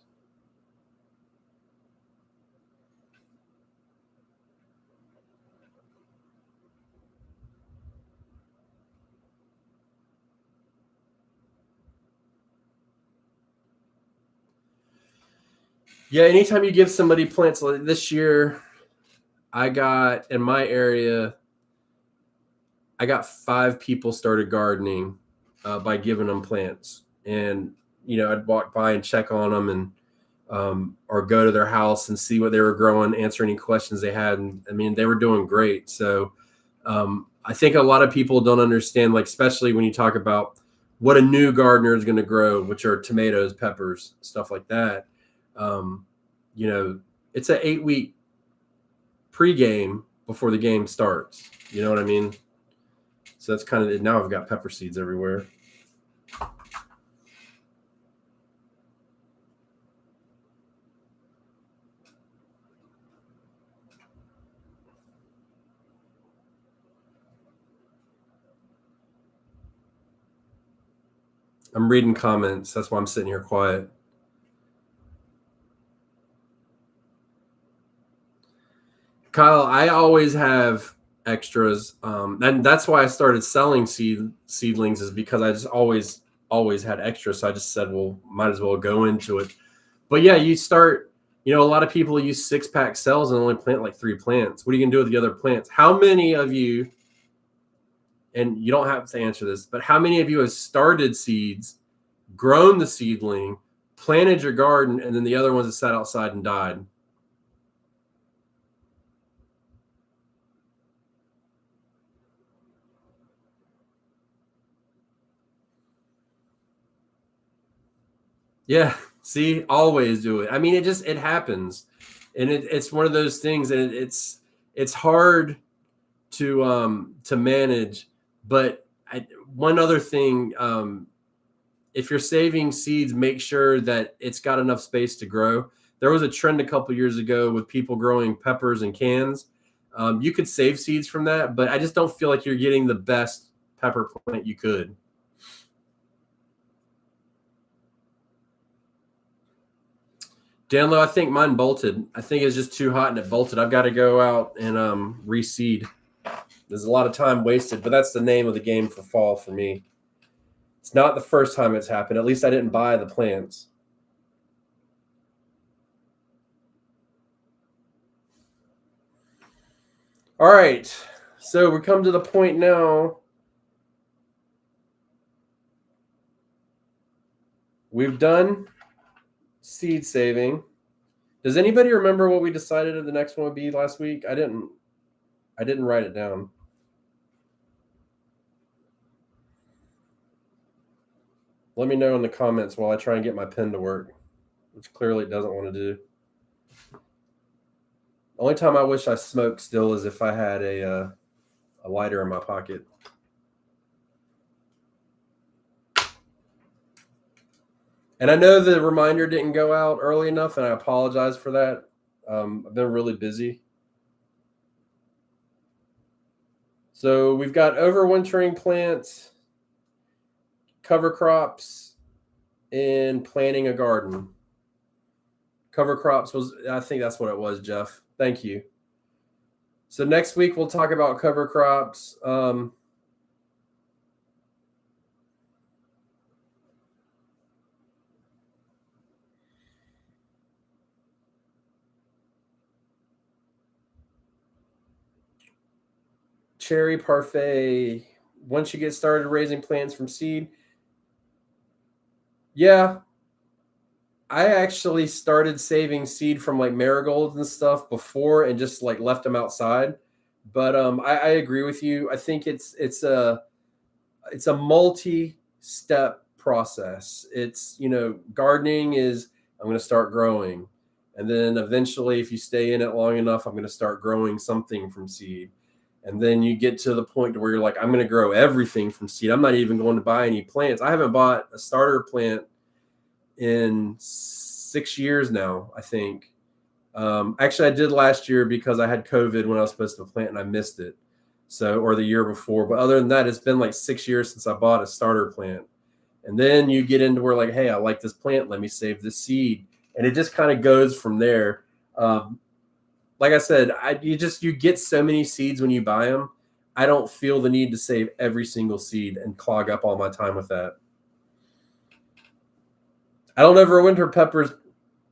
Yeah, anytime you give somebody plants, like this year, I got in my area, I got 5 people started gardening by giving them plants. And, I'd walk by and check on them and or go to their house and see what they were growing, answer any questions they had. And I mean, they were doing great. So I think a lot of people don't understand, like, especially when you talk about what a new gardener is going to grow, which are tomatoes, peppers, stuff like that. Um, you know, it's an 8-week pregame before the game starts. You know what I mean? So that's kind of it. Now I've got pepper seeds everywhere. I'm reading comments. That's why I'm sitting here quiet. Kyle, I always have extras, and that's why I started selling seedlings, is because I just always had extras. So I just said, well, might as well go into it. But yeah, you start. A lot of people use 6-pack cells and only plant like 3 plants. What are you gonna do with the other plants? How many of you? And you don't have to answer this, but how many of you have started seeds, grown the seedling, planted your garden, and then the other ones that sat outside and died? Yeah, see, always do it. I mean, it happens, and it's one of those things, and it's hard to manage. But one other thing, if you're saving seeds, make sure that it's got enough space to grow. There was a trend a couple years ago with people growing peppers in cans. You could save seeds from that, but I just don't feel like you're getting the best pepper plant you could. Danlo, I think mine bolted. I think it's just too hot and it bolted. I've got to go out and reseed. There's a lot of time wasted, but that's the name of the game for fall for me. It's not the first time it's happened. At least I didn't buy the plants. All right. So we come to the point now. We've done seed saving. Does anybody remember what we decided the next one would be last week? I didn't. I didn't write it down. Let me know in the comments while I try and get my pen to work, which clearly it doesn't want to do. Only time I wish I smoked still is if I had a lighter in my pocket. And I know the reminder didn't go out early enough, and I apologize for that. I've been really busy. So we've got overwintering plants, cover crops, and planting a garden. Cover crops was, I think that's what it was, Jeff. Thank you. So next week we'll talk about cover crops. Cherry Parfait. Once you get started raising plants from seed, yeah, I actually started saving seed from like marigolds and stuff before and just like left them outside. But I agree with you. I think it's a multi-step process. It's, gardening is I'm going to start growing. And then eventually, if you stay in it long enough, I'm going to start growing something from seed. And then you get to the point where you're like, I'm going to grow everything from seed. I'm not even going to buy any plants. I haven't bought a starter plant in 6 years now, I think. Actually, I did last year because I had COVID when I was supposed to plant and I missed it. So, or the year before. But other than that, it's been like 6 years since I bought a starter plant. And then you get into where like, hey, I like this plant. Let me save the seed. And it just kind of goes from there. Like I said, you get so many seeds when you buy them. I don't feel the need to save every single seed and clog up all my time with that. I don't overwinter peppers,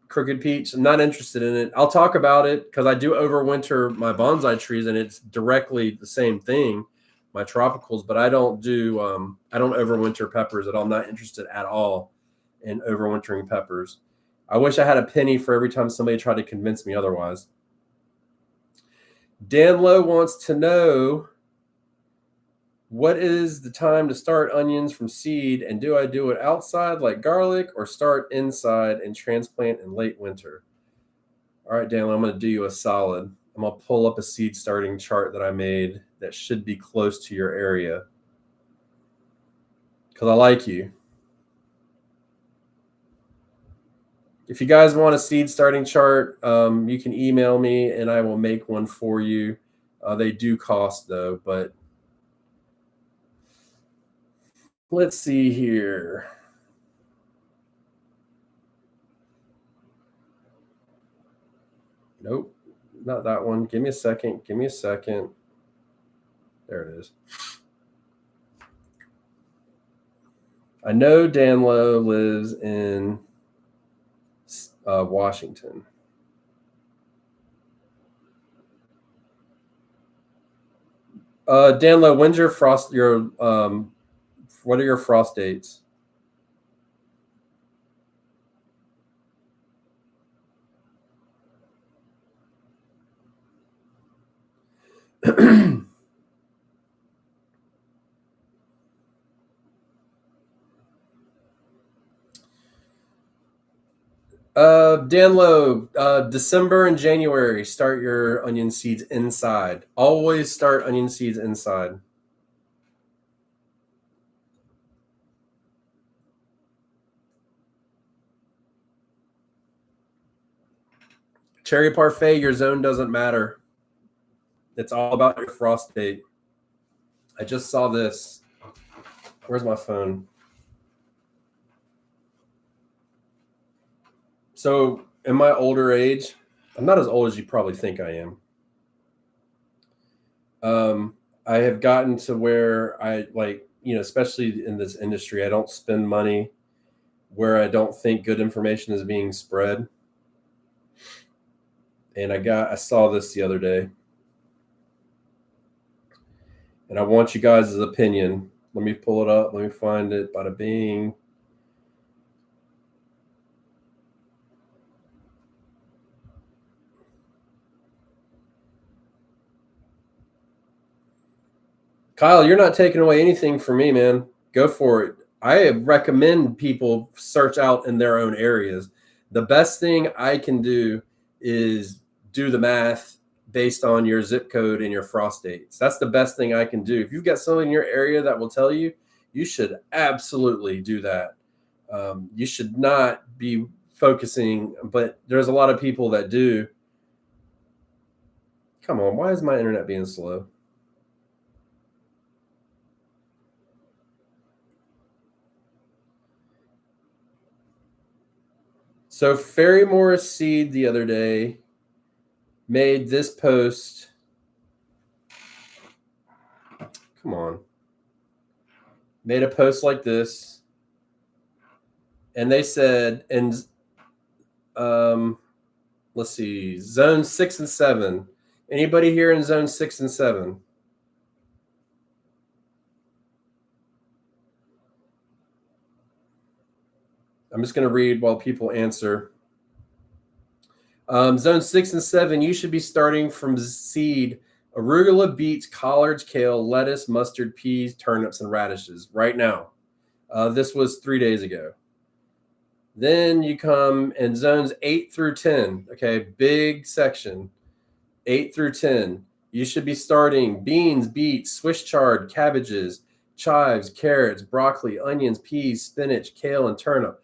Crooked Peach. I'm not interested in it. I'll talk about it because I do overwinter my bonsai trees, and it's directly the same thing, my tropicals. But I don't overwinter peppers at all. I'm not interested at all in overwintering peppers. I wish I had a penny for every time somebody tried to convince me otherwise. Dan Lowe wants to know, what is the time to start onions from seed, and do I do it outside like garlic or start inside and transplant in late winter? All right, Dan Lowe, I'm going to do you a solid. I'm going to pull up a seed starting chart that I made that should be close to your area because I like you. If you guys want a seed starting chart, you can email me and I will make one for you. They do cost though, but let's see here. Nope, not that one. Give me a second. There it is. I know Dan Lowe lives in Washington. Dan Lowe, when's your frost? What are your frost dates? Dan Lowe, December and January, start your onion seeds inside. Always start onion seeds inside. Cherry Parfait, your zone doesn't matter. It's all about your frost date. I just saw this. Where's my phone? So in my older age, I'm not as old as you probably think I am. I have gotten to where I especially in this industry, I don't spend money where I don't think good information is being spread. And I saw this the other day. And I want you guys' opinion. Let me pull it up. Let me find it. Bada bing. Kyle, you're not taking away anything from me, man. Go for it. I recommend people search out in their own areas. The best thing I can do is do the math based on your zip code and your frost dates. That's the best thing I can do. If you've got someone in your area that will tell you, you should absolutely do that. You should not be focusing, but there's a lot of people that do. Come on, why is my internet being slow? So Ferry Morris Seed the other day made this post. Come on. Made a post like this. And they said, and let's see, zone 6 and 7. Anybody here in zone 6 and 7? I'm just going to read while people answer. Zone 6 and 7, you should be starting from seed arugula, beets, collards, kale, lettuce, mustard, peas, turnips, and radishes right now. This was 3 days ago. Then you come in zones 8 through 10. Okay, big section. 8 through 10. You should be starting beans, beets, Swiss chard, cabbages, chives, carrots, broccoli, onions, peas, spinach, kale, and turnip.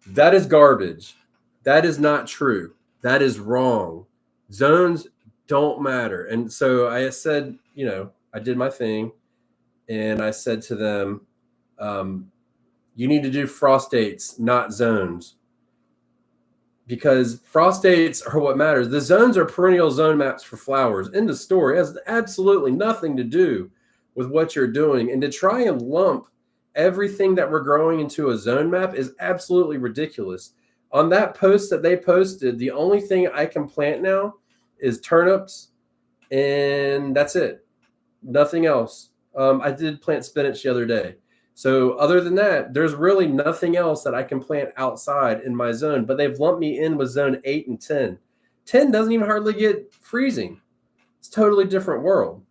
That is garbage. That is not true. That is wrong. Zones don't matter. And so I said, I did my thing, and I said to them, you need to do frost dates, not zones. Because frost dates are what matters. The zones are perennial zone maps for flowers. End of story. It has absolutely nothing to do with what you're doing. And to try and lump everything that we're growing into a zone map is absolutely ridiculous. On that post that they posted, the only thing I can plant now is turnips, and that's it. Nothing else. I did plant spinach the other day. So other than that, there's really nothing else that I can plant outside in my zone, but they've lumped me in with zone 8 and 10. 10 doesn't even hardly get freezing. It's a totally different world.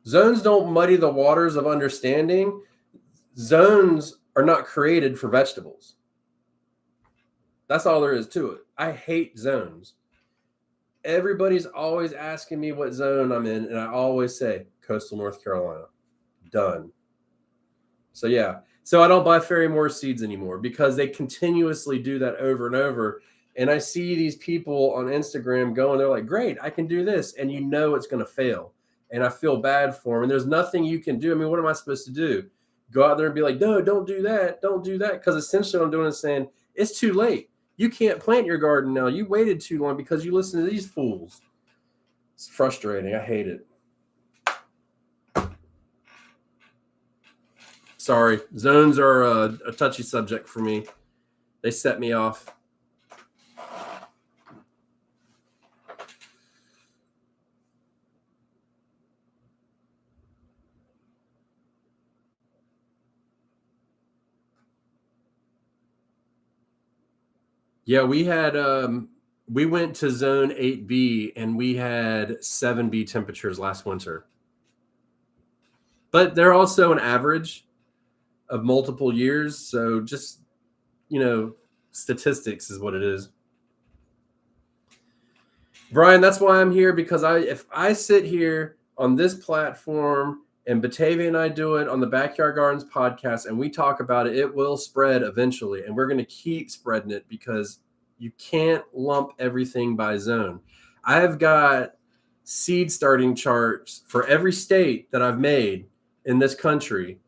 Zones don't muddy the waters of understanding. Zones are not created for vegetables. That's all there is to it. I hate zones. Everybody's always asking me what zone I'm in, and I always say coastal North Carolina. Done. So yeah. So I don't buy Ferrymore seeds anymore because they continuously do that over and over. And I see these people on Instagram going, they're like, great, I can do this. And it's going to fail. And I feel bad for them. And there's nothing you can do. I mean, what am I supposed to do? Go out there and be like, no, don't do that. Don't do that. Because essentially what I'm doing is saying, it's too late. You can't plant your garden now. You waited too long because you listened to these fools. It's frustrating. I hate it. Sorry. Zones are a touchy subject for me. They set me off. Yeah, we had we went to zone 8B and we had 7B temperatures last winter. But they're also an average of multiple years, so just statistics is what it is. Brian, that's why I'm here, because if I sit here on this platform and Batavia and I do it on the Backyard Gardens podcast and we talk about it, it will spread eventually. And we're going to keep spreading it because you can't lump everything by zone. I've got seed starting charts for every state that I've made in this country.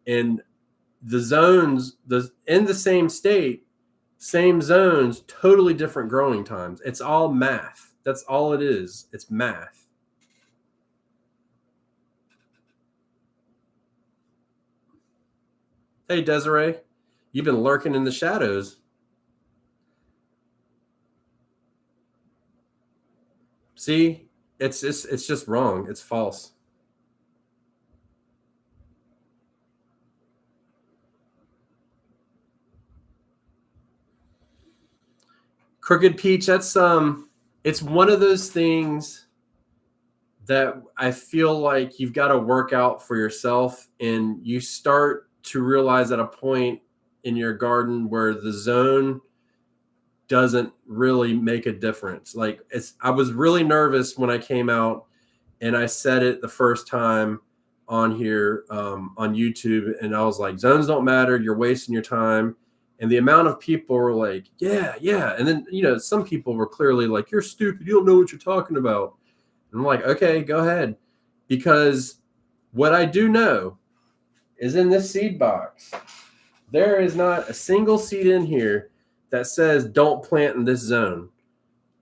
And the zones, in the same state, same zones, totally different growing times. It's all math. That's all it is. It's math. Hey, Desiree, you've been lurking in the shadows. See, it's just wrong. It's false. Crooked Peach, that's it's one of those things that I feel like you've got to work out for yourself, and you start to realize at a point in your garden where the zone doesn't really make a difference. Like I was really nervous when I came out and I said it the first time on here on YouTube, and I was like, zones don't matter. You're wasting your time. And the amount of people were like, yeah. And then, some people were clearly like, you're stupid. You don't know what you're talking about. And I'm like, okay, go ahead. Because what I do know is in this seed box, there is not a single seed in here that says don't plant in this zone.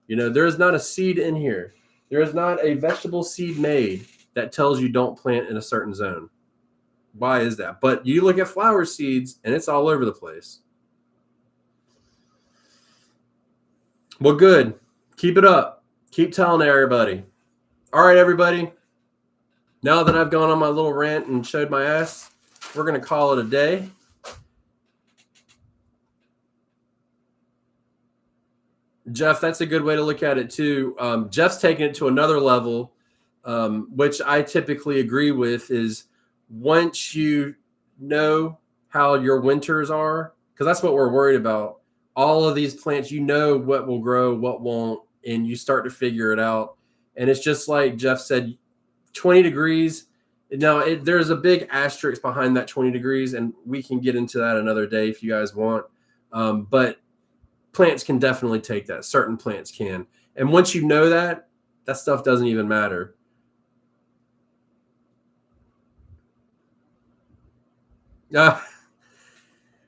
There is not a seed in here. There is not a vegetable seed made that tells you don't plant in a certain zone. Why is that? But you look at flower seeds and it's all over the place. Well, good. Keep it up. Keep telling everybody. All right, everybody. Now that I've gone on my little rant and showed my ass, we're going to call it a day. Jeff, that's a good way to look at it too. Jeff's taking it to another level, which I typically agree with, is once you know how your winters are, because that's what we're worried about. All of these plants, you know what will grow, what won't, and you start to figure it out. And it's just like Jeff said, 20 degrees. Now, there's a big asterisk behind that 20 degrees, and we can get into that another day if you guys want. But plants can definitely take that. Certain plants can. And once you know that, that stuff doesn't even matter.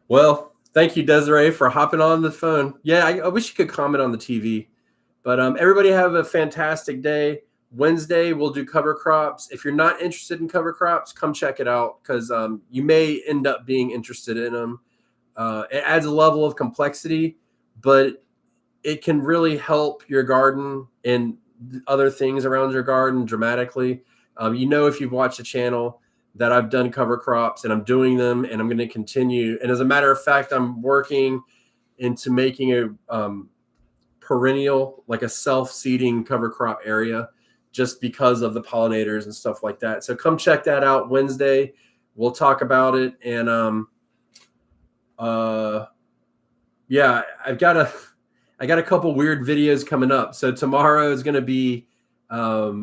Well, thank you, Desiree, for hopping on the phone. Yeah, I wish you could comment on the TV. But everybody have a fantastic day. Wednesday, we'll do cover crops. If you're not interested in cover crops, come check it out, because you may end up being interested in them. It adds a level of complexity, but it can really help your garden and other things around your garden dramatically. If you've watched the channel, that I've done cover crops, and I'm doing them, and I'm going to continue. And as a matter of fact, I'm working into making a perennial, like a self-seeding cover crop area, just because of the pollinators and stuff like that. So come check that out Wednesday. We'll talk about it. And yeah, I got a couple weird videos coming up. So tomorrow is going to be a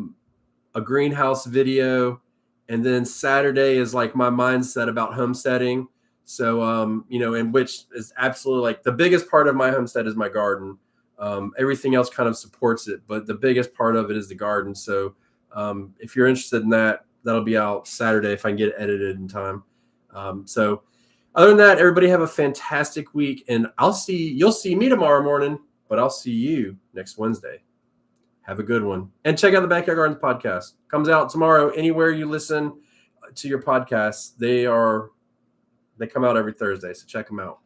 greenhouse video, and then Saturday is like my mindset about homesteading. So and which is absolutely, like, the biggest part of my homestead is my garden. Everything else kind of supports it, but the biggest part of it is the garden. So if you're interested in that, that'll be out Saturday if I can get it edited in time. So other than that, everybody have a fantastic week, and you'll see me tomorrow morning, but I'll see you next Wednesday. Have a good one. And check out the Backyard Gardens podcast. Comes out tomorrow. Anywhere you listen to your podcasts, they come out every Thursday. So check them out.